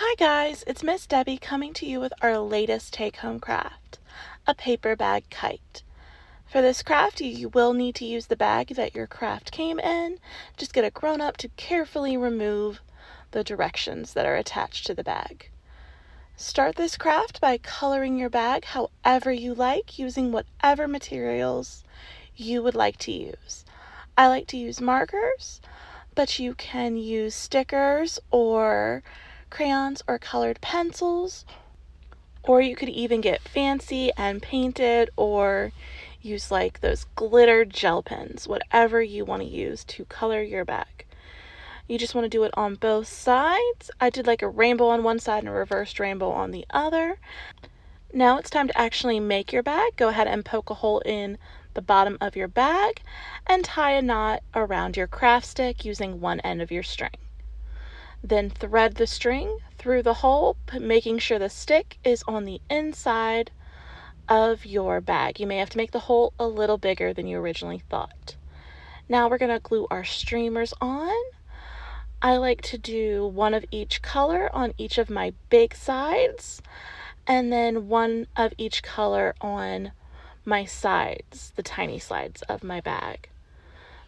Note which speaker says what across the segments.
Speaker 1: Hi guys, it's Miss Debbie coming to you with our latest take-home craft, a paper bag kite. For this craft, you will need to use the bag that your craft came in. Just get a grown-up to carefully remove the directions that are attached to the bag. Start this craft by coloring your bag however you like, using whatever materials you would like to use. I like to use markers, but you can use stickers or crayons or colored pencils, or you could even get fancy and paint it or use like those glitter gel pens, whatever you want to use to color your bag. You just want to do it on both sides. I did like a rainbow on one side and a reversed rainbow on the other. Now it's time to actually make your bag. Go ahead and poke a hole in the bottom of your bag and tie a knot around your craft stick using one end of your string. Then thread the string through the hole, making sure the stick is on the inside of your bag. You may have to make the hole a little bigger than you originally thought. Now we're going to glue our streamers on. I like to do one of each color on each of my big sides, and then one of each color on my sides, the tiny sides of my bag.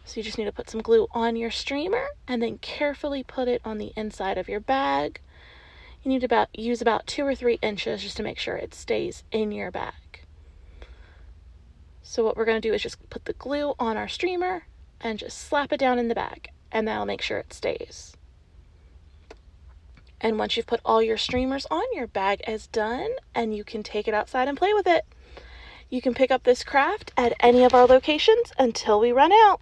Speaker 1: So you just need to put some glue on your streamer and then carefully put it on the inside of your bag. You need to use about 2 or 3 inches just to make sure it stays in your bag. So what we're going to do is just put the glue on our streamer and just slap it down in the bag, and that'll make sure it stays. And once you've put all your streamers on, your bag is done and you can take it outside and play with it. You can pick up this craft at any of our locations until we run out.